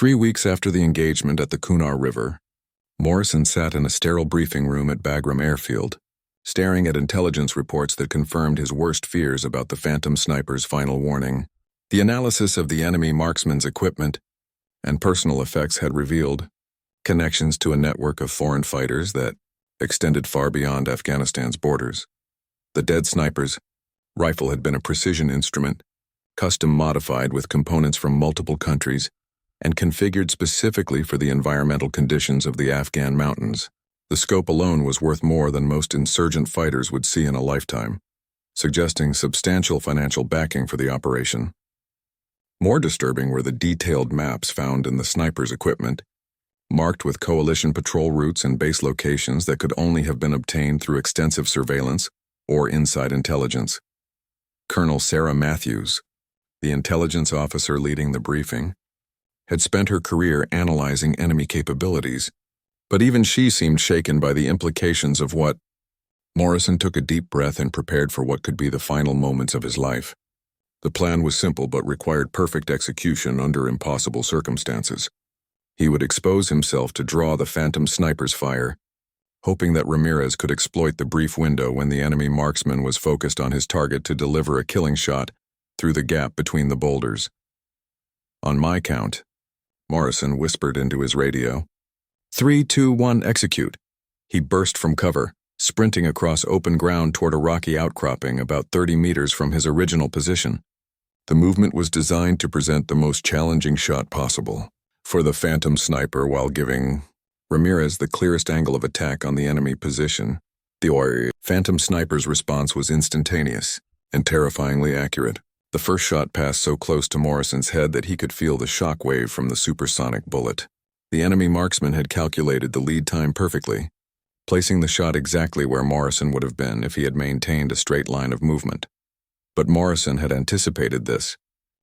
3 weeks after the engagement at the Kunar River, Morrison sat in a sterile briefing room at Bagram Airfield, staring at intelligence reports that confirmed his worst fears about the Phantom Sniper's final warning. The analysis of the enemy marksman's equipment and personal effects had revealed connections to a network of foreign fighters that extended far beyond Afghanistan's borders. The dead sniper's rifle had been a precision instrument, custom-modified with components from multiple countries and configured specifically for the environmental conditions of the Afghan mountains. The scope alone was worth more than most insurgent fighters would see in a lifetime, suggesting substantial financial backing for the operation. More disturbing were the detailed maps found in the sniper's equipment, marked with coalition patrol routes and base locations that could only have been obtained through extensive surveillance or inside intelligence. Colonel Sarah Matthews, the intelligence officer leading the briefing, had spent her career analyzing enemy capabilities, but even she seemed shaken by the implications of what. Morrison took a deep breath and prepared for what could be the final moments of his life. The plan was simple but required perfect execution under impossible circumstances. He would expose himself to draw the Phantom Sniper's fire, hoping that Ramirez could exploit the brief window when the enemy marksman was focused on his target to deliver a killing shot through the gap between the boulders. "On my count," Morrison whispered into his radio. 3, 2, 1, execute." He burst from cover, sprinting across open ground toward a rocky outcropping about 30 meters from his original position. The movement was designed to present the most challenging shot possible for the Phantom Sniper while giving Ramirez the clearest angle of attack on the enemy position. The Phantom Sniper's response was instantaneous and terrifyingly accurate. The first shot passed so close to Morrison's head that he could feel the shock wave from the supersonic bullet. The enemy marksman had calculated the lead time perfectly, placing the shot exactly where Morrison would have been if he had maintained a straight line of movement. But Morrison had anticipated this,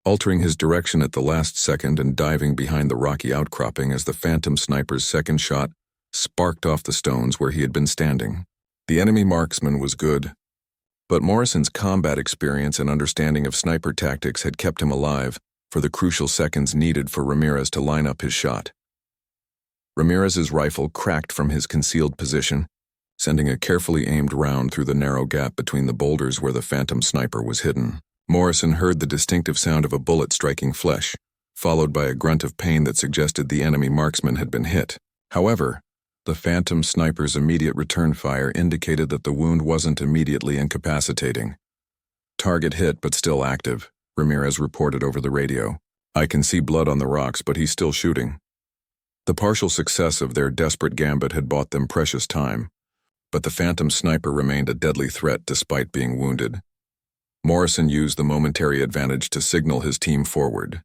altering his direction at the last second and diving behind the rocky outcropping as the Phantom Sniper's second shot sparked off the stones where he had been standing. The enemy marksman was good, but Morrison's combat experience and understanding of sniper tactics had kept him alive for the crucial seconds needed for Ramirez to line up his shot. Ramirez's rifle cracked from his concealed position, sending a carefully aimed round through the narrow gap between the boulders where the Phantom Sniper was hidden. Morrison heard the distinctive sound of a bullet striking flesh, followed by a grunt of pain that suggested the enemy marksman had been hit. However, the Phantom Sniper's immediate return fire indicated that the wound wasn't immediately incapacitating. "Target hit but still active," Ramirez reported over the radio. "I can see blood on the rocks, but he's still shooting." The partial success of their desperate gambit had bought them precious time, but the Phantom Sniper remained a deadly threat despite being wounded. Morrison used the momentary advantage to signal his team forward.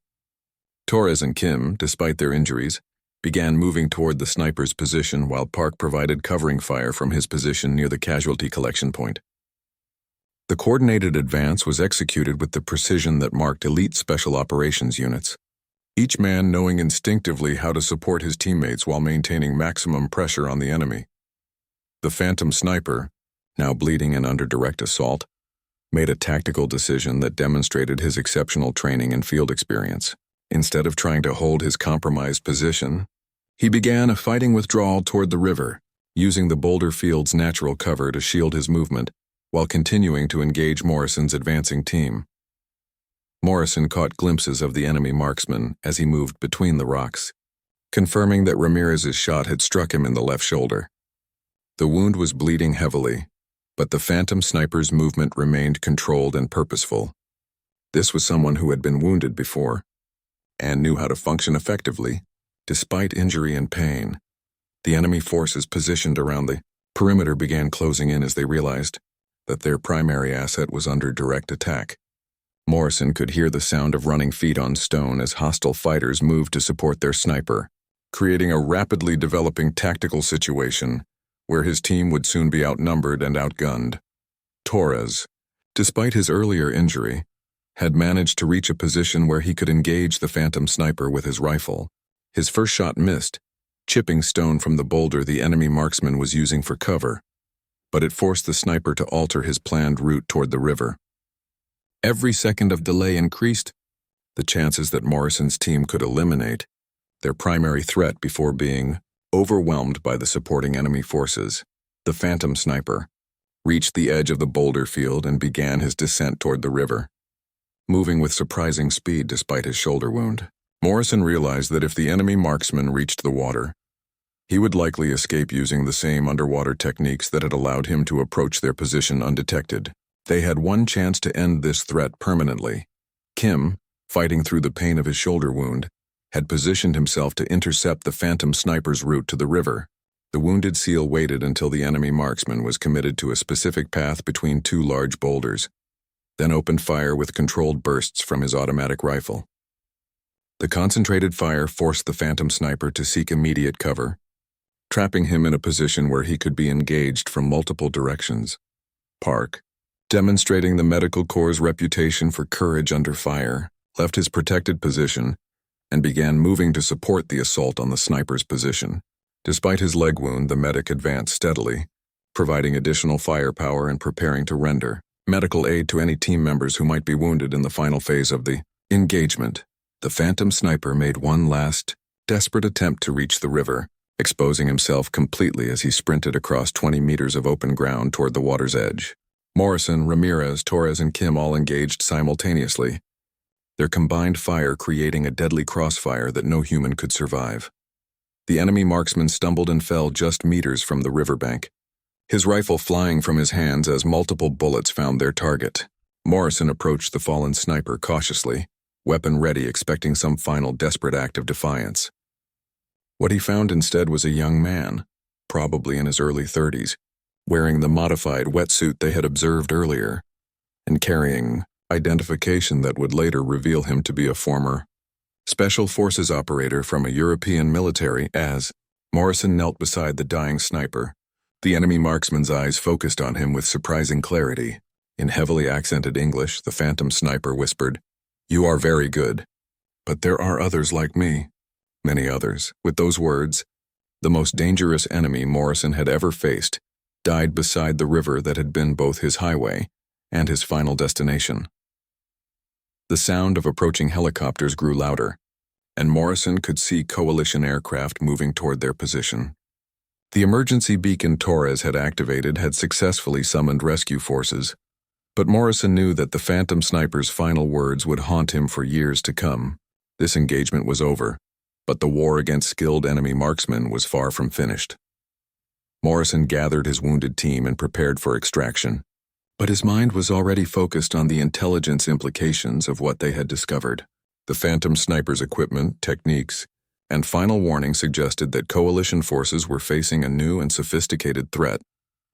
Torres and Kim, despite their injuries, began moving toward the sniper's position while Park provided covering fire from his position near the casualty collection point. The coordinated advance was executed with the precision that marked elite special operations units, each man knowing instinctively how to support his teammates while maintaining maximum pressure on the enemy. The Phantom Sniper, now bleeding and under direct assault, made a tactical decision that demonstrated his exceptional training and field experience. Instead of trying to hold his compromised position, he began a fighting withdrawal toward the river, using the boulder field's natural cover to shield his movement while continuing to engage Morrison's advancing team. Morrison caught glimpses of the enemy marksman as he moved between the rocks, confirming that Ramirez's shot had struck him in the left shoulder. The wound was bleeding heavily, but the Phantom Sniper's movement remained controlled and purposeful. This was someone who had been wounded before and knew how to function effectively, despite injury and pain. The enemy forces positioned around the perimeter began closing in as they realized that their primary asset was under direct attack. Morrison could hear the sound of running feet on stone as hostile fighters moved to support their sniper, creating a rapidly developing tactical situation where his team would soon be outnumbered and outgunned. Torres, despite his earlier injury, had managed to reach a position where he could engage the Phantom Sniper with his rifle. His first shot missed, chipping stone from the boulder the enemy marksman was using for cover, but it forced the sniper to alter his planned route toward the river. Every second of delay increased the chances that Morrison's team could eliminate their primary threat before being overwhelmed by the supporting enemy forces. The Phantom Sniper reached the edge of the boulder field and began his descent toward the river, moving with surprising speed despite his shoulder wound. Morrison realized that if the enemy marksman reached the water, he would likely escape using the same underwater techniques that had allowed him to approach their position undetected. They had one chance to end this threat permanently. Kim, fighting through the pain of his shoulder wound, had positioned himself to intercept the Phantom Sniper's route to the river. The wounded SEAL waited until the enemy marksman was committed to a specific path between two large boulders, then opened fire with controlled bursts from his automatic rifle. The concentrated fire forced the Phantom Sniper to seek immediate cover, trapping him in a position where he could be engaged from multiple directions. Park, demonstrating the Medical Corps' reputation for courage under fire, left his protected position and began moving to support the assault on the sniper's position. Despite his leg wound, the medic advanced steadily, providing additional firepower and preparing to render medical aid to any team members who might be wounded in the final phase of the engagement. The Phantom Sniper made one last, desperate attempt to reach the river, exposing himself completely as he sprinted across 20 meters of open ground toward the water's edge. Morrison, Ramirez, Torres, and Kim all engaged simultaneously, their combined fire creating a deadly crossfire that no human could survive. The enemy marksman stumbled and fell just meters from the riverbank, his rifle flying from his hands as multiple bullets found their target. Morrison approached the fallen sniper cautiously, weapon ready, expecting some final desperate act of defiance. What he found instead was a young man, probably in his early 30s, wearing the modified wetsuit they had observed earlier, and carrying identification that would later reveal him to be a former Special Forces operator from a European military. As Morrison knelt beside the dying sniper, the enemy marksman's eyes focused on him with surprising clarity. In heavily accented English, the Phantom Sniper whispered, "You are very good, but there are others like me, many others." With those words, the most dangerous enemy Morrison had ever faced died beside the river that had been both his highway and his final destination. The sound of approaching helicopters grew louder, and Morrison could see coalition aircraft moving toward their position. The emergency beacon Torres had activated had successfully summoned rescue forces, but Morrison knew that the Phantom Sniper's final words would haunt him for years to come. This engagement was over, but the war against skilled enemy marksmen was far from finished. Morrison gathered his wounded team and prepared for extraction, but his mind was already focused on the intelligence implications of what they had discovered. The Phantom Sniper's equipment, techniques, and final warning suggested that coalition forces were facing a new and sophisticated threat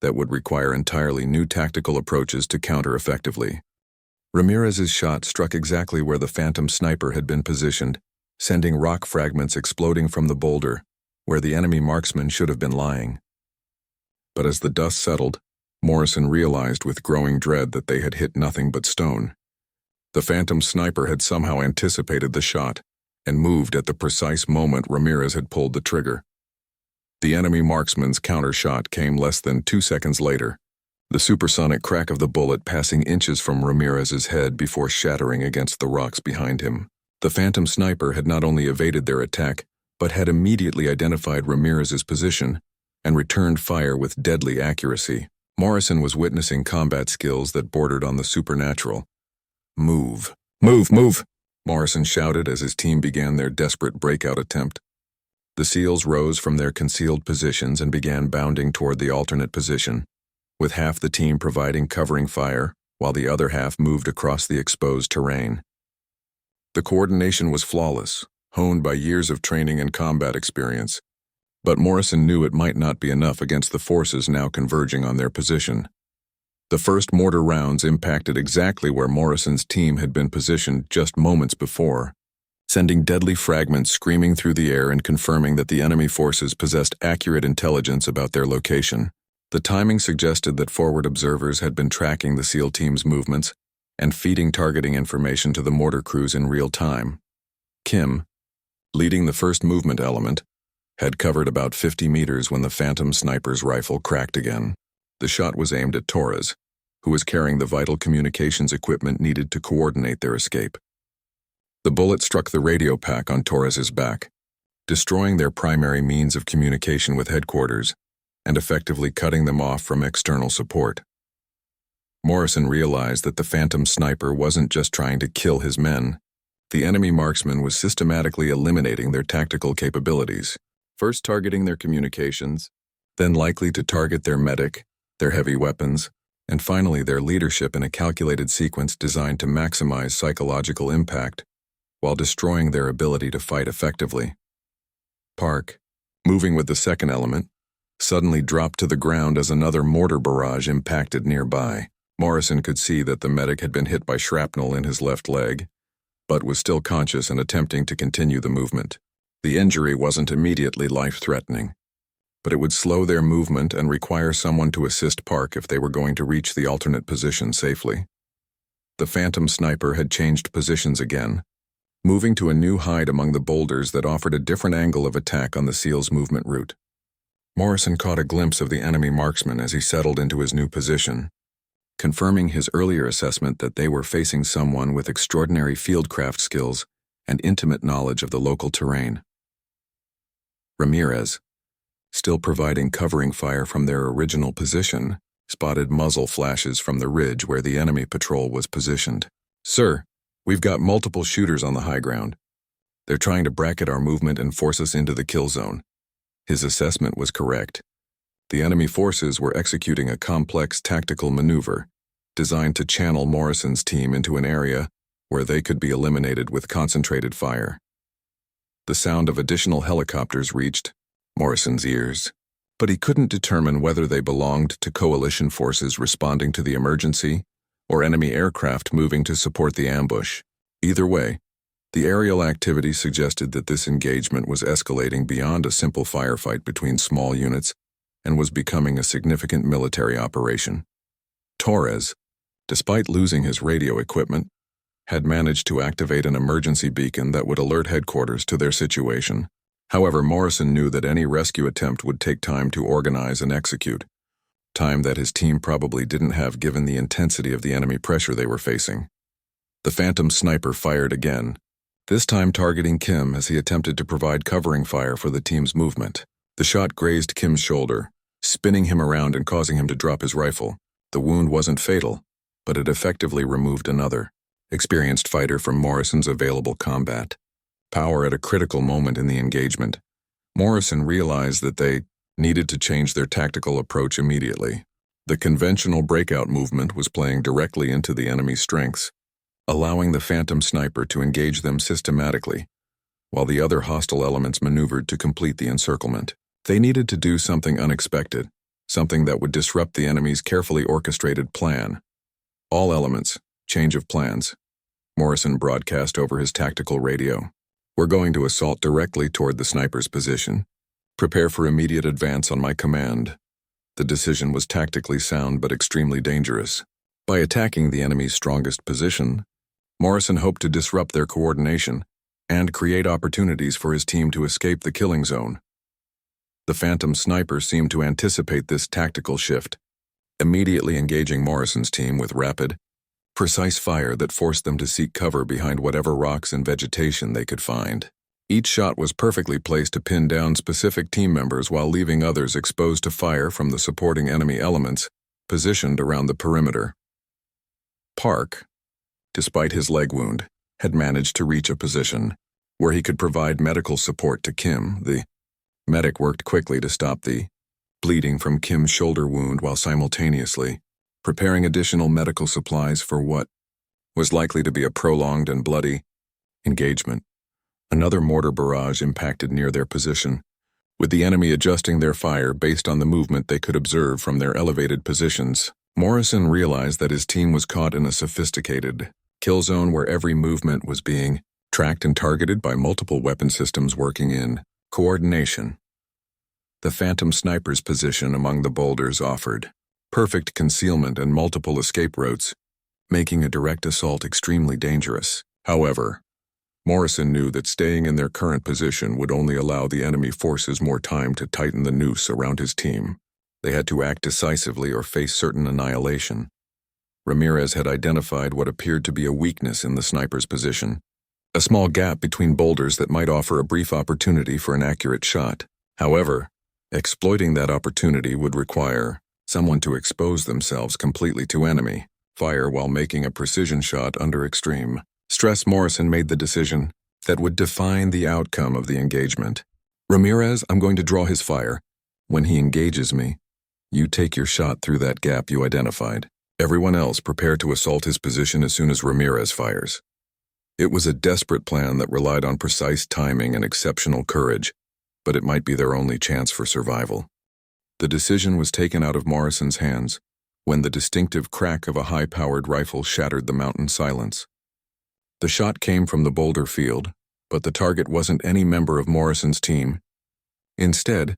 that would require entirely new tactical approaches to counter effectively. Ramirez's shot struck exactly where the Phantom Sniper had been positioned, sending rock fragments exploding from the boulder, where the enemy marksman should have been lying. But as the dust settled, Morrison realized with growing dread that they had hit nothing but stone. The Phantom Sniper had somehow anticipated the shot and moved at the precise moment Ramirez had pulled the trigger. The enemy marksman's counter shot came less than 2 seconds later, the supersonic crack of the bullet passing inches from Ramirez's head before shattering against the rocks behind him. The Phantom Sniper had not only evaded their attack, but had immediately identified Ramirez's position and returned fire with deadly accuracy. Morrison was witnessing combat skills that bordered on the supernatural. "Move! Move! Move!" Morrison shouted as his team began their desperate breakout attempt. The SEALs rose from their concealed positions and began bounding toward the alternate position, with half the team providing covering fire, while the other half moved across the exposed terrain. The coordination was flawless, honed by years of training and combat experience, but Morrison knew it might not be enough against the forces now converging on their position. The first mortar rounds impacted exactly where Morrison's team had been positioned just moments before, sending deadly fragments screaming through the air and confirming that the enemy forces possessed accurate intelligence about their location. The timing suggested that forward observers had been tracking the SEAL team's movements and feeding targeting information to the mortar crews in real time. Kim, leading the first movement element, had covered about 50 meters when the Phantom Sniper's rifle cracked again. The shot was aimed at Torres, who was carrying the vital communications equipment needed to coordinate their escape. The bullet struck the radio pack on Torres's back, destroying their primary means of communication with headquarters and effectively cutting them off from external support. Morrison realized that the phantom sniper wasn't just trying to kill his men. The enemy marksman was systematically eliminating their tactical capabilities, first targeting their communications, then likely to target their medic, their heavy weapons, and finally their leadership in a calculated sequence designed to maximize psychological impact while destroying their ability to fight effectively. Park, moving with the second element, suddenly dropped to the ground as another mortar barrage impacted nearby. Morrison could see that the medic had been hit by shrapnel in his left leg, but was still conscious and attempting to continue the movement. The injury wasn't immediately life-threatening, but it would slow their movement and require someone to assist Park if they were going to reach the alternate position safely. The phantom sniper had changed positions again, moving to a new hide among the boulders that offered a different angle of attack on the SEAL's movement route. Morrison caught a glimpse of the enemy marksman as he settled into his new position, confirming his earlier assessment that they were facing someone with extraordinary fieldcraft skills and intimate knowledge of the local terrain. Ramirez, still providing covering fire from their original position, spotted muzzle flashes from the ridge where the enemy patrol was positioned. "Sir, we've got multiple shooters on the high ground. They're trying to bracket our movement and force us into the kill zone." His assessment was correct. The enemy forces were executing a complex tactical maneuver designed to channel Morrison's team into an area where they could be eliminated with concentrated fire. The sound of additional helicopters reached Morrison's ears, but he couldn't determine whether they belonged to coalition forces responding to the emergency or enemy aircraft moving to support the ambush. Either way, the aerial activity suggested that this engagement was escalating beyond a simple firefight between small units and was becoming a significant military operation. Torres, despite losing his radio equipment, had managed to activate an emergency beacon that would alert headquarters to their situation. However, Morrison knew that any rescue attempt would take time to organize and execute, time that his team probably didn't have given the intensity of the enemy pressure they were facing. The phantom sniper fired again, this time targeting Kim as he attempted to provide covering fire for the team's movement. The shot grazed Kim's shoulder, spinning him around and causing him to drop his rifle. The wound wasn't fatal, but it effectively removed another experienced fighter from Morrison's available combat power at a critical moment in the engagement. Morrison realized that they needed to change their tactical approach immediately. The conventional breakout movement was playing directly into the enemy's strengths, allowing the phantom sniper to engage them systematically, while the other hostile elements maneuvered to complete the encirclement. They needed to do something unexpected, something that would disrupt the enemy's carefully orchestrated plan. "All elements, change of plans," Morrison broadcast over his tactical radio. "We're going to assault directly toward the sniper's position. Prepare for immediate advance on my command." The decision was tactically sound but extremely dangerous. By attacking the enemy's strongest position, Morrison hoped to disrupt their coordination and create opportunities for his team to escape the killing zone. The phantom sniper seemed to anticipate this tactical shift, immediately engaging Morrison's team with rapid, precise fire that forced them to seek cover behind whatever rocks and vegetation they could find. Each shot was perfectly placed to pin down specific team members while leaving others exposed to fire from the supporting enemy elements positioned around the perimeter. Park, despite his leg wound, had managed to reach a position where he could provide medical support to Kim. The medic worked quickly to stop the bleeding from Kim's shoulder wound while simultaneously preparing additional medical supplies for what was likely to be a prolonged and bloody engagement. Another mortar barrage impacted near their position, with the enemy adjusting their fire based on the movement they could observe from their elevated positions. Morrison realized that his team was caught in a sophisticated kill zone where every movement was being tracked and targeted by multiple weapon systems working in coordination. The phantom sniper's position among the boulders offered perfect concealment and multiple escape routes, making a direct assault extremely dangerous. However, Morrison knew that staying in their current position would only allow the enemy forces more time to tighten the noose around his team. They had to act decisively or face certain annihilation. Ramirez had identified what appeared to be a weakness in the sniper's position, a small gap between boulders that might offer a brief opportunity for an accurate shot. However, exploiting that opportunity would require someone to expose themselves completely to enemy fire while making a precision shot under extreme stress. Morrison made the decision that would define the outcome of the engagement. Ramirez, I'm going to draw his fire. When he engages me, you take your shot through that gap you identified. Everyone else prepare to assault his position as soon as Ramirez fires. It was a desperate plan that relied on precise timing and exceptional courage, but it might be their only chance for survival. The decision was taken out of Morrison's hands when the distinctive crack of a high-powered rifle shattered the mountain silence. The shot came from the boulder field, but the target wasn't any member of Morrison's team. Instead,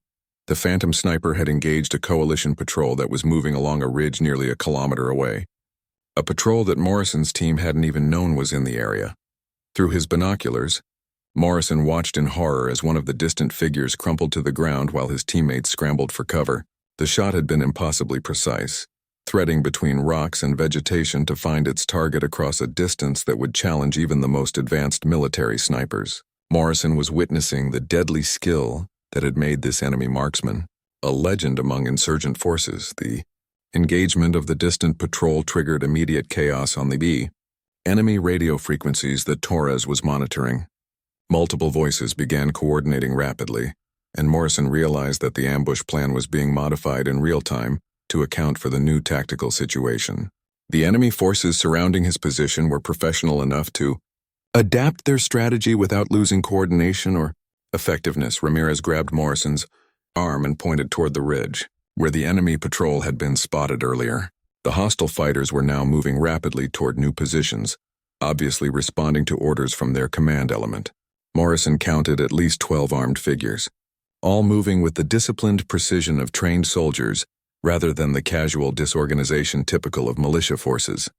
the phantom sniper had engaged a coalition patrol that was moving along a ridge nearly a kilometer away. A patrol that Morrison's team hadn't even known was in the area. Through his binoculars, Morrison watched in horror as one of the distant figures crumpled to the ground while his teammates scrambled for cover. The shot had been impossibly precise, threading between rocks and vegetation to find its target across a distance that would challenge even the most advanced military snipers. Morrison was witnessing the deadly skill that had made this enemy marksman a legend among insurgent forces. The engagement of the distant patrol triggered immediate chaos on the enemy radio frequencies that Torres was monitoring. Multiple voices began coordinating rapidly, and Morrison realized that the ambush plan was being modified in real time to account for the new tactical situation. The enemy forces surrounding his position were professional enough to adapt their strategy without losing coordination or effectiveness. Ramirez grabbed Morrison's arm and pointed toward the ridge, where the enemy patrol had been spotted earlier. The hostile fighters were now moving rapidly toward new positions, obviously responding to orders from their command element. Morrison counted at least 12 armed figures, all moving with the disciplined precision of trained soldiers rather than the casual disorganization typical of militia forces.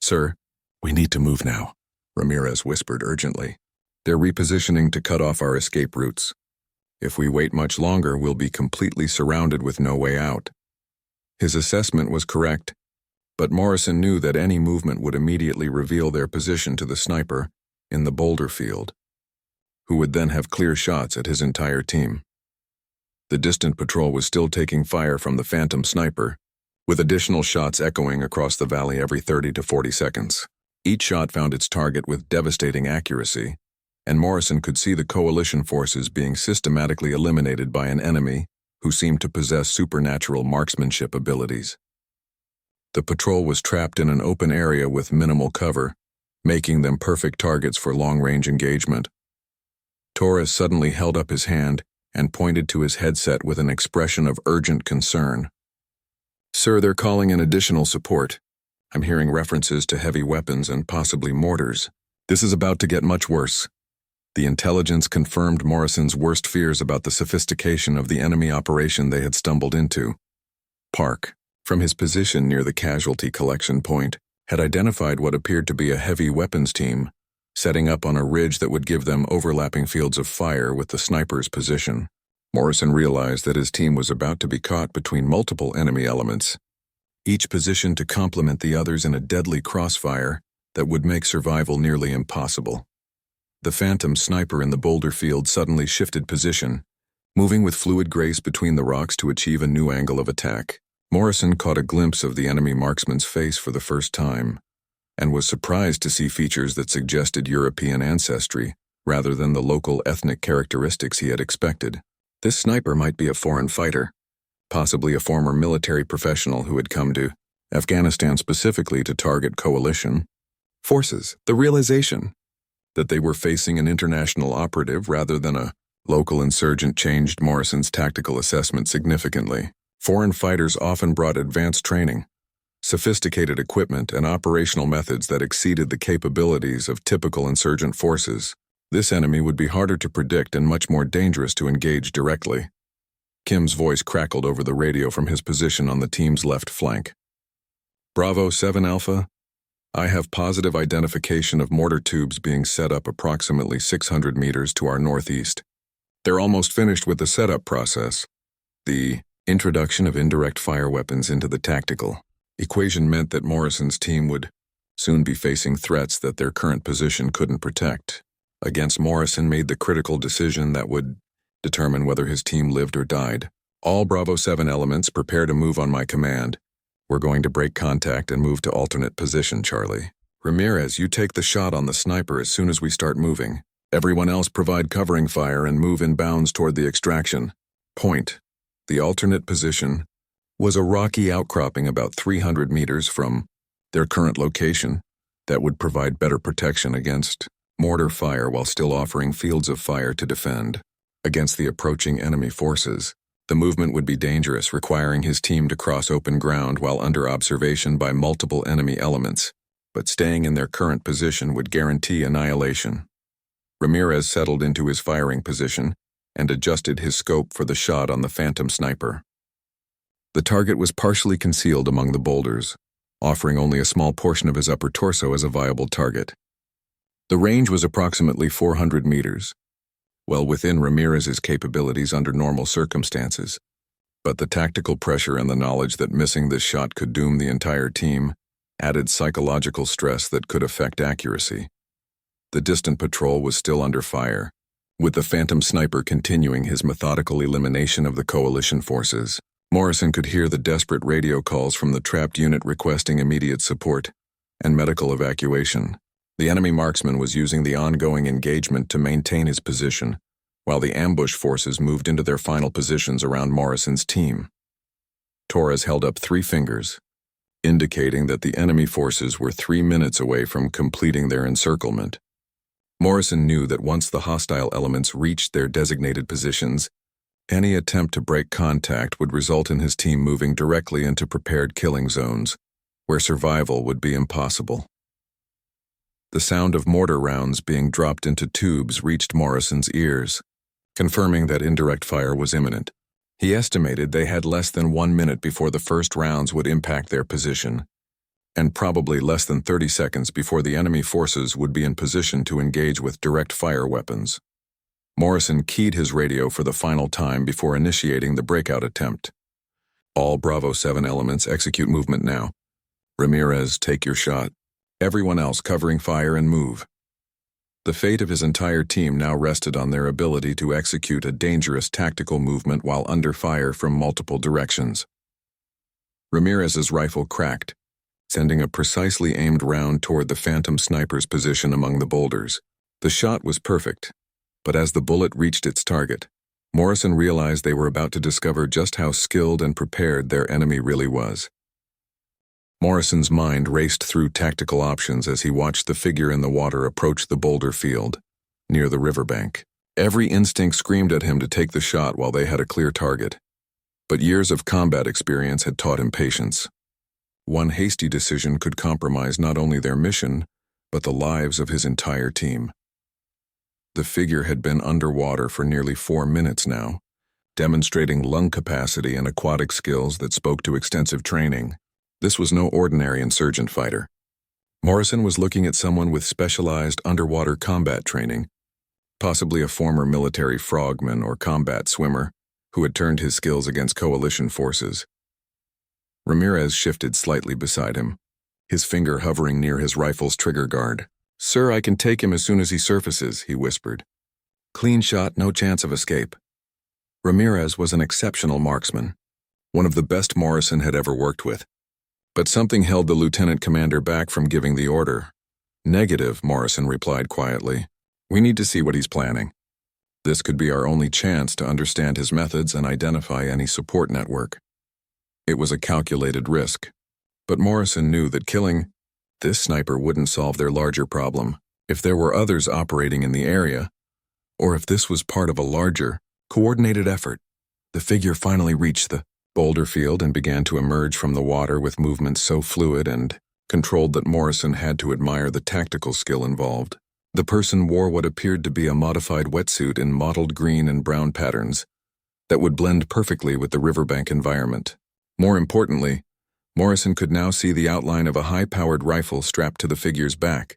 "Sir, we need to move now," Ramirez whispered urgently. "They're repositioning to cut off our escape routes. If we wait much longer, we'll be completely surrounded with no way out." His assessment was correct, but Morrison knew that any movement would immediately reveal their position to the sniper in the boulder field, who would then have clear shots at his entire team. The distant patrol was still taking fire from the phantom sniper, with additional shots echoing across the valley every 30 to 40 seconds. Each shot found its target with devastating accuracy, and Morrison could see the coalition forces being systematically eliminated by an enemy who seemed to possess supernatural marksmanship abilities. The patrol was trapped in an open area with minimal cover, making them perfect targets for long-range engagement. Torres suddenly held up his hand and pointed to his headset with an expression of urgent concern. "Sir, they're calling in additional support. I'm hearing references to heavy weapons and possibly mortars. This is about to get much worse." The intelligence confirmed Morrison's worst fears about the sophistication of the enemy operation they had stumbled into. Park, from his position near the casualty collection point, had identified what appeared to be a heavy weapons team, setting up on a ridge that would give them overlapping fields of fire with the sniper's position. Morrison realized that his team was about to be caught between multiple enemy elements, each positioned to complement the others in a deadly crossfire that would make survival nearly impossible. The phantom sniper in the boulder field suddenly shifted position, moving with fluid grace between the rocks to achieve a new angle of attack. Morrison caught a glimpse of the enemy marksman's face for the first time, and was surprised to see features that suggested European ancestry rather than the local ethnic characteristics he had expected. This sniper might be a foreign fighter, possibly a former military professional who had come to Afghanistan specifically to target coalition forces. The realization that they were facing an international operative rather than a local insurgent changed Morrison's tactical assessment significantly. Foreign fighters often brought advanced training, sophisticated equipment, and operational methods that exceeded the capabilities of typical insurgent forces. This enemy would be harder to predict and much more dangerous to engage directly. Kim's voice crackled over the radio from his position on the team's left flank. "Bravo 7 Alpha, I have positive identification of mortar tubes being set up approximately 600 meters to our northeast. They're almost finished with the setup process." The introduction of indirect fire weapons into the tactical equation meant that Morrison's team would soon be facing threats that their current position couldn't protect. Against Morrison made the critical decision that would determine whether his team lived or died. All Bravo 7 elements prepare to move on my command. We're going to break contact and move to alternate position, Charlie. Ramirez, you take the shot on the sniper as soon as we start moving. Everyone else provide covering fire and move in bounds toward the extraction. Point. The alternate position was a rocky outcropping about 300 meters from their current location that would provide better protection against mortar fire while still offering fields of fire to defend against the approaching enemy forces. The movement would be dangerous, requiring his team to cross open ground while under observation by multiple enemy elements, but staying in their current position would guarantee annihilation. Ramirez settled into his firing position and adjusted his scope for the shot on the phantom sniper. The target was partially concealed among the boulders, offering only a small portion of his upper torso as a viable target. The range was approximately 400 meters, well within Ramirez's capabilities under normal circumstances, but the tactical pressure and the knowledge that missing this shot could doom the entire team added psychological stress that could affect accuracy. The distant patrol was still under fire, with the phantom sniper continuing his methodical elimination of the coalition forces. Morrison could hear the desperate radio calls from the trapped unit requesting immediate support and medical evacuation. The enemy marksman was using the ongoing engagement to maintain his position, while the ambush forces moved into their final positions around Morrison's team. Torres held up 3 fingers, indicating that the enemy forces were 3 minutes away from completing their encirclement. Morrison knew that once the hostile elements reached their designated positions, any attempt to break contact would result in his team moving directly into prepared killing zones, where survival would be impossible. The sound of mortar rounds being dropped into tubes reached Morrison's ears, confirming that indirect fire was imminent. He estimated they had less than 1 minute before the first rounds would impact their position, and probably less than 30 seconds before the enemy forces would be in position to engage with direct fire weapons. Morrison keyed his radio for the final time before initiating the breakout attempt. All Bravo 7 elements execute movement now. Ramirez, take your shot. Everyone else covering fire and move. The fate of his entire team now rested on their ability to execute a dangerous tactical movement while under fire from multiple directions. Ramirez's rifle cracked, sending a precisely aimed round toward the phantom sniper's position among the boulders. The shot was perfect, but as the bullet reached its target, Morrison realized they were about to discover just how skilled and prepared their enemy really was. Morrison's mind raced through tactical options as he watched the figure in the water approach the boulder field, near the riverbank. Every instinct screamed at him to take the shot while they had a clear target. But years of combat experience had taught him patience. One hasty decision could compromise not only their mission, but the lives of his entire team. The figure had been underwater for nearly 4 minutes now, demonstrating lung capacity and aquatic skills that spoke to extensive training. This was no ordinary insurgent fighter. Morrison was looking at someone with specialized underwater combat training, possibly a former military frogman or combat swimmer who had turned his skills against coalition forces. Ramirez shifted slightly beside him, his finger hovering near his rifle's trigger guard. "Sir, I can take him as soon as he surfaces," he whispered. "Clean shot, no chance of escape." Ramirez was an exceptional marksman, one of the best Morrison had ever worked with. But something held the lieutenant commander back from giving the order. "Negative," Morrison replied quietly. "We need to see what he's planning. This could be our only chance to understand his methods and identify any support network." It was a calculated risk, but Morrison knew that killing this sniper wouldn't solve their larger problem. If there were others operating in the area, or if this was part of a larger, coordinated effort. The figure finally reached the boulder field and began to emerge from the water with movements so fluid and controlled that Morrison had to admire the tactical skill involved. The person wore what appeared to be a modified wetsuit in mottled green and brown patterns that would blend perfectly with the riverbank environment. More importantly, Morrison could now see the outline of a high-powered rifle strapped to the figure's back,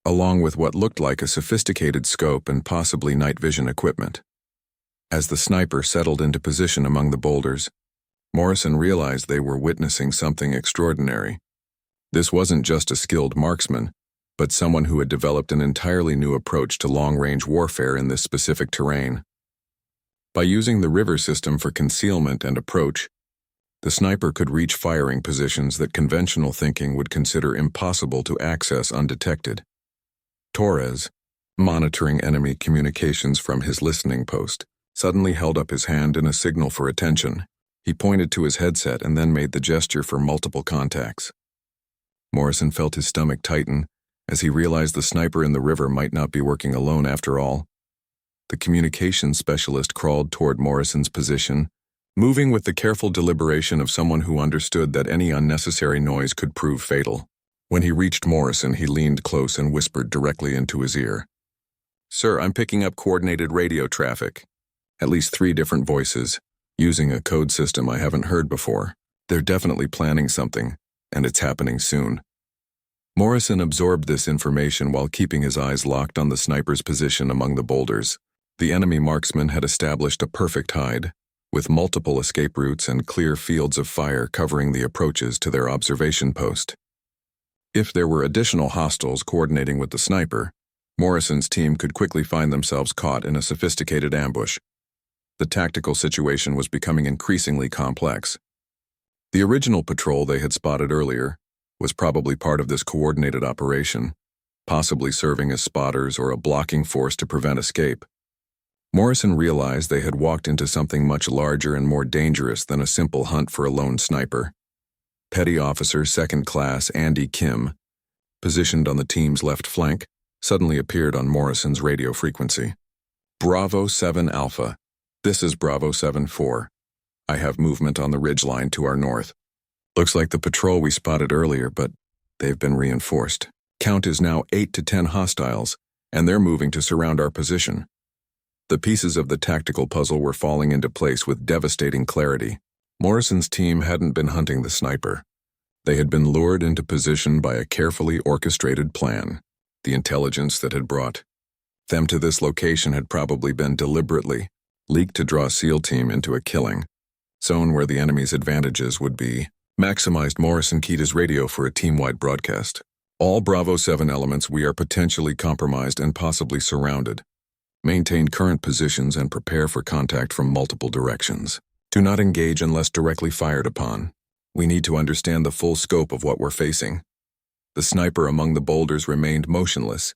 along with what looked like a sophisticated scope and possibly night vision equipment. As the sniper settled into position among the boulders, Morrison realized they were witnessing something extraordinary. This wasn't just a skilled marksman, but someone who had developed an entirely new approach to long-range warfare in this specific terrain. By using the river system for concealment and approach, the sniper could reach firing positions that conventional thinking would consider impossible to access undetected. Torres, monitoring enemy communications from his listening post, suddenly held up his hand in a signal for attention. He pointed to his headset and then made the gesture for multiple contacts. Morrison felt his stomach tighten as he realized the sniper in the river might not be working alone after all. The communications specialist crawled toward Morrison's position, moving with the careful deliberation of someone who understood that any unnecessary noise could prove fatal. When he reached Morrison, he leaned close and whispered directly into his ear. "Sir, I'm picking up coordinated radio traffic. At least 3 different voices, using a code system I haven't heard before. They're definitely planning something, and it's happening soon." Morrison absorbed this information while keeping his eyes locked on the sniper's position among the boulders. The enemy marksman had established a perfect hide, with multiple escape routes and clear fields of fire covering the approaches to their observation post. If there were additional hostiles coordinating with the sniper, Morrison's team could quickly find themselves caught in a sophisticated ambush. The tactical situation was becoming increasingly complex. The original patrol they had spotted earlier was probably part of this coordinated operation, possibly serving as spotters or a blocking force to prevent escape. Morrison realized they had walked into something much larger and more dangerous than a simple hunt for a lone sniper. Petty Officer Second Class Andy Kim, positioned on the team's left flank, suddenly appeared on Morrison's radio frequency. "Bravo 7 Alpha. This is Bravo 7-4. I have movement on the ridgeline to our north. Looks like the patrol we spotted earlier, but they've been reinforced. Count is now 8 to 10 hostiles, and they're moving to surround our position." The pieces of the tactical puzzle were falling into place with devastating clarity. Morrison's team hadn't been hunting the sniper. They had been lured into position by a carefully orchestrated plan. The intelligence that had brought them to this location had probably been deliberately leaked to draw a SEAL team into a killing zone where the enemy's advantages would be maximized. Morrison keyed his radio for a team-wide broadcast. "All Bravo 7 elements, we are potentially compromised and possibly surrounded. Maintain current positions and prepare for contact from multiple directions. Do not engage unless directly fired upon. We need to understand the full scope of what we're facing." The sniper among the boulders remained motionless,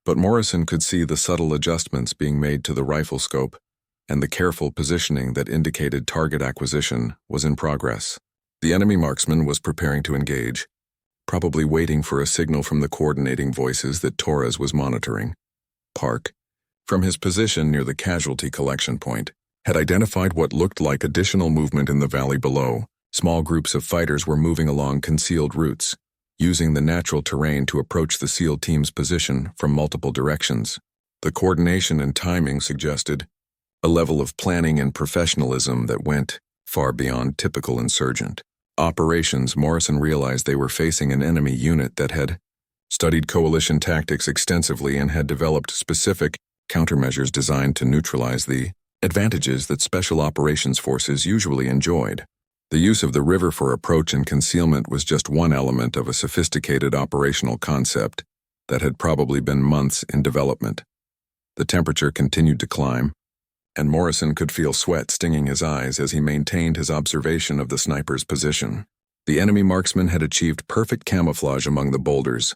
but Morrison could see the subtle adjustments being made to the rifle scope and the careful positioning that indicated target acquisition was in progress. The enemy marksman was preparing to engage, probably waiting for a signal from the coordinating voices that Torres was monitoring. Park, from his position near the casualty collection point, had identified what looked like additional movement in the valley below. Small groups of fighters were moving along concealed routes, using the natural terrain to approach the SEAL team's position from multiple directions. The coordination and timing suggested a level of planning and professionalism that went far beyond typical insurgent operations. Morrison realized they were facing an enemy unit that had studied coalition tactics extensively and had developed specific countermeasures designed to neutralize the advantages that special operations forces usually enjoyed. The use of the river for approach and concealment was just one element of a sophisticated operational concept that had probably been months in development. The temperature continued to climb, and Morrison could feel sweat stinging his eyes as he maintained his observation of the sniper's position. The enemy marksman had achieved perfect camouflage among the boulders,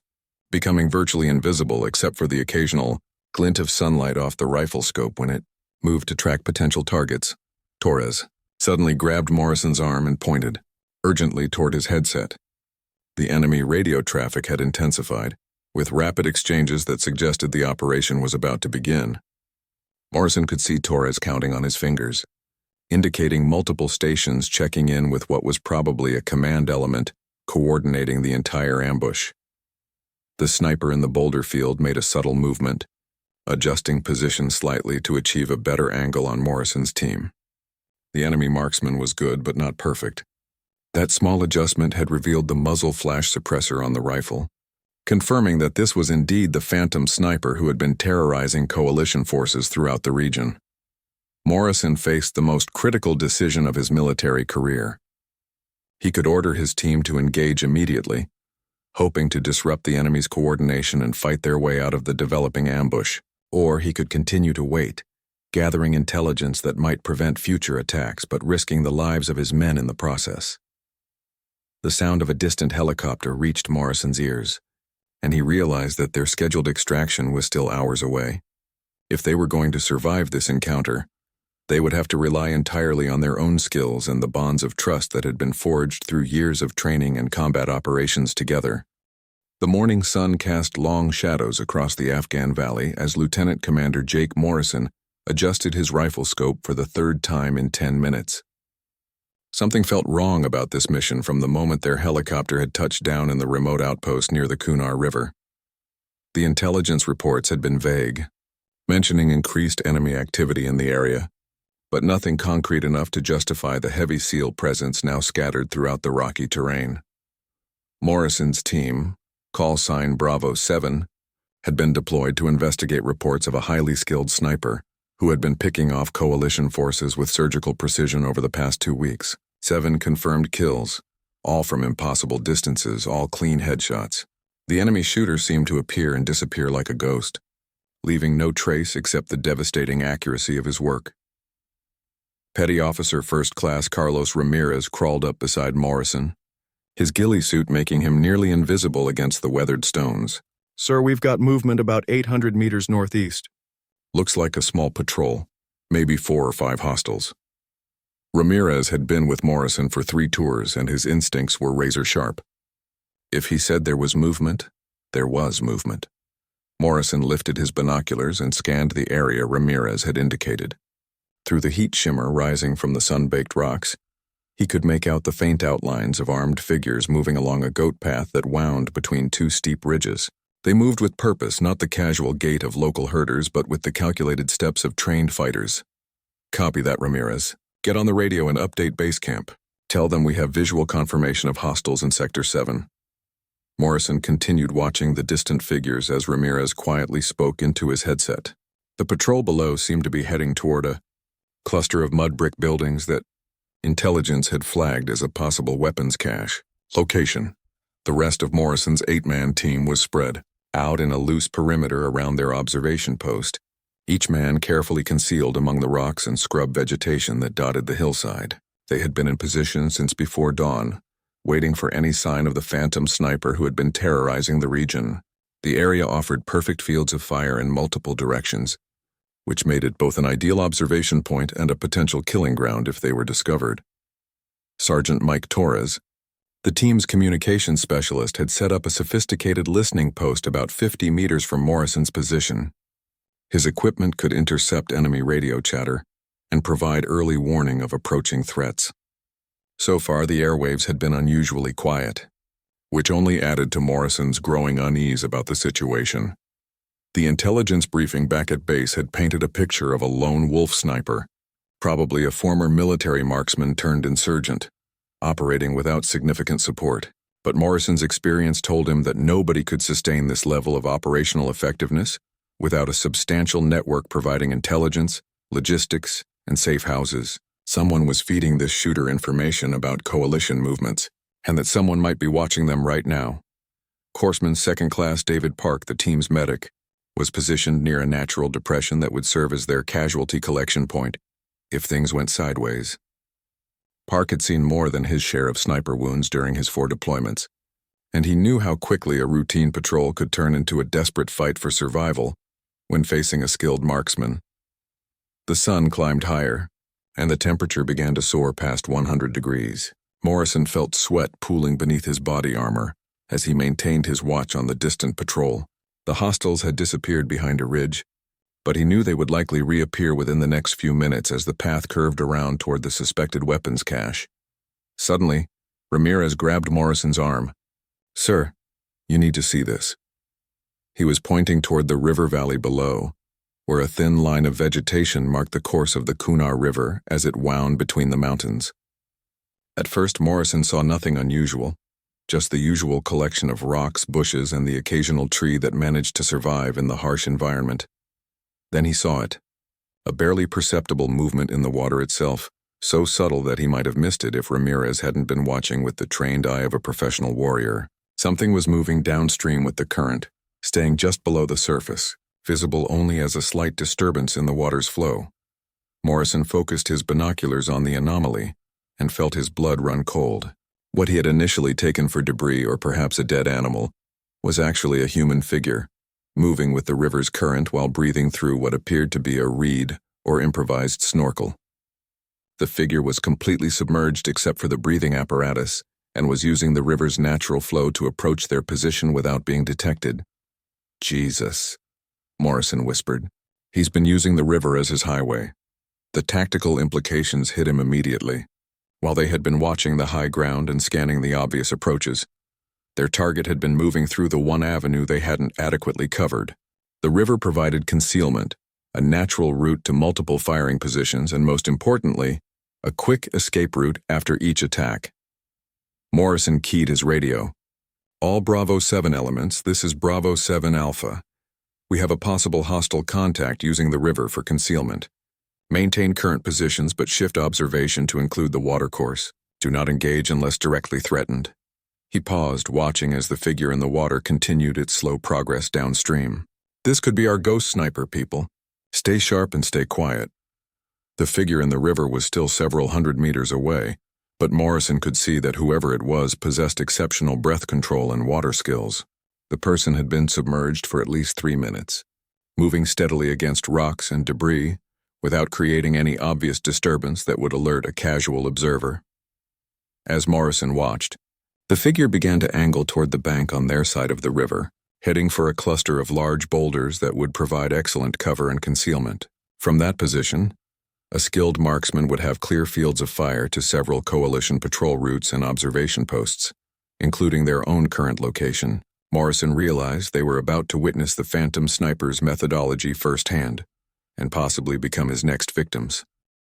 becoming virtually invisible except for the occasional glint of sunlight off the rifle scope when it moved to track potential targets. Torres suddenly grabbed Morrison's arm and pointed urgently toward his headset. The enemy radio traffic had intensified, with rapid exchanges that suggested the operation was about to begin. Morrison could see Torres counting on his fingers, indicating multiple stations checking in with what was probably a command element coordinating the entire ambush. The sniper in the boulder field made a subtle movement, adjusting position slightly to achieve a better angle on Morrison's team. The enemy marksman was good but not perfect. That small adjustment had revealed the muzzle flash suppressor on the rifle, confirming that this was indeed the phantom sniper who had been terrorizing coalition forces throughout the region. Morrison faced the most critical decision of his military career. He could order his team to engage immediately, hoping to disrupt the enemy's coordination and fight their way out of the developing ambush. Or he could continue to wait, gathering intelligence that might prevent future attacks but risking the lives of his men in the process. The sound of a distant helicopter reached Morrison's ears, and he realized that their scheduled extraction was still hours away. If they were going to survive this encounter, they would have to rely entirely on their own skills and the bonds of trust that had been forged through years of training and combat operations together. The morning sun cast long shadows across the Afghan valley as Lieutenant Commander Jake Morrison adjusted his rifle scope for the third time in 10 minutes. Something felt wrong about this mission from the moment their helicopter had touched down in the remote outpost near the Kunar River. The intelligence reports had been vague, mentioning increased enemy activity in the area, but nothing concrete enough to justify the heavy SEAL presence now scattered throughout the rocky terrain. Morrison's team, call sign Bravo 7, had been deployed to investigate reports of a highly skilled sniper who had been picking off coalition forces with surgical precision over the past 2 weeks. 7 confirmed kills, all from impossible distances, all clean headshots. The enemy shooter seemed to appear and disappear like a ghost, leaving no trace except the devastating accuracy of his work. Petty Officer First Class Carlos Ramirez crawled up beside Morrison, his ghillie suit making him nearly invisible against the weathered stones. "Sir, we've got movement about 800 meters northeast." Looks like a small patrol, maybe 4 or 5 hostiles. Ramirez had been with Morrison for 3 tours, and his instincts were razor-sharp. If he said there was movement, there was movement. Morrison lifted his binoculars and scanned the area Ramirez had indicated. Through the heat shimmer rising from the sun-baked rocks, he could make out the faint outlines of armed figures moving along a goat path that wound between 2 steep ridges. They moved with purpose, not the casual gait of local herders, but with the calculated steps of trained fighters. "Copy that, Ramirez. Get on the radio and update base camp. Tell them we have visual confirmation of hostiles in Sector 7. Morrison continued watching the distant figures as Ramirez quietly spoke into his headset. The patrol below seemed to be heading toward a cluster of mud brick buildings that intelligence had flagged as a possible weapons cache. Location: the rest of Morrison's 8-man team was spread out in a loose perimeter around their observation post, each man carefully concealed among the rocks and scrub vegetation that dotted the hillside. They had been in position since before dawn, waiting for any sign of the phantom sniper who had been terrorizing the region. The area offered perfect fields of fire in multiple directions, which made it both an ideal observation point and a potential killing ground if they were discovered. Sergeant Mike Torres, the team's communications specialist, had set up a sophisticated listening post about 50 meters from Morrison's position. His equipment could intercept enemy radio chatter and provide early warning of approaching threats. So far, the airwaves had been unusually quiet, which only added to Morrison's growing unease about the situation. The intelligence briefing back at base had painted a picture of a lone wolf sniper, probably a former military marksman turned insurgent, operating without significant support. But Morrison's experience told him that nobody could sustain this level of operational effectiveness without a substantial network providing intelligence, logistics, and safe houses. Someone was feeding this shooter information about coalition movements, and that someone might be watching them right now. Corpsman Second Class David Park, the team's medic, was positioned near a natural depression that would serve as their casualty collection point if things went sideways. Park had seen more than his share of sniper wounds during his 4 deployments, and he knew how quickly a routine patrol could turn into a desperate fight for survival when facing a skilled marksman. The sun climbed higher, and the temperature began to soar past 100 degrees. Morrison felt sweat pooling beneath his body armor as he maintained his watch on the distant patrol. The hostiles had disappeared behind a ridge, but he knew they would likely reappear within the next few minutes as the path curved around toward the suspected weapons cache. Suddenly, Ramirez grabbed Morrison's arm. "Sir, you need to see this." He was pointing toward the river valley below, where a thin line of vegetation marked the course of the Kunar River as it wound between the mountains. At first, Morrison saw nothing unusual, just the usual collection of rocks, bushes, and the occasional tree that managed to survive in the harsh environment. Then he saw it, a barely perceptible movement in the water itself, so subtle that he might have missed it if Ramirez hadn't been watching with the trained eye of a professional warrior. Something was moving downstream with the current, staying just below the surface, visible only as a slight disturbance in the water's flow. Morrison focused his binoculars on the anomaly and felt his blood run cold. What he had initially taken for debris or perhaps a dead animal was actually a human figure, moving with the river's current while breathing through what appeared to be a reed or improvised snorkel. The figure was completely submerged except for the breathing apparatus and was using the river's natural flow to approach their position without being detected. Jesus, Morrison whispered. He's been using the river as his highway. The tactical implications hit him immediately. While they had been watching the high ground and scanning the obvious approaches, their target had been moving through the one avenue they hadn't adequately covered. The river provided concealment, a natural route to multiple firing positions, and most importantly, a quick escape route after each attack. Morrison keyed his radio. All Bravo 7 elements, this is Bravo 7 Alpha. We have a possible hostile contact using the river for concealment. Maintain current positions but shift observation to include the watercourse. Do not engage unless directly threatened. He paused, watching as the figure in the water continued its slow progress downstream. This could be our ghost sniper, people. Stay sharp and stay quiet. The figure in the river was still several hundred meters away, but Morrison could see that whoever it was possessed exceptional breath control and water skills. The person had been submerged for at least 3 minutes, moving steadily against rocks and debris without creating any obvious disturbance that would alert a casual observer. As Morrison watched, the figure began to angle toward the bank on their side of the river, heading for a cluster of large boulders that would provide excellent cover and concealment. From that position, a skilled marksman would have clear fields of fire to several coalition patrol routes and observation posts, including their own current location. Morrison realized they were about to witness the phantom sniper's methodology firsthand, and possibly become his next victims.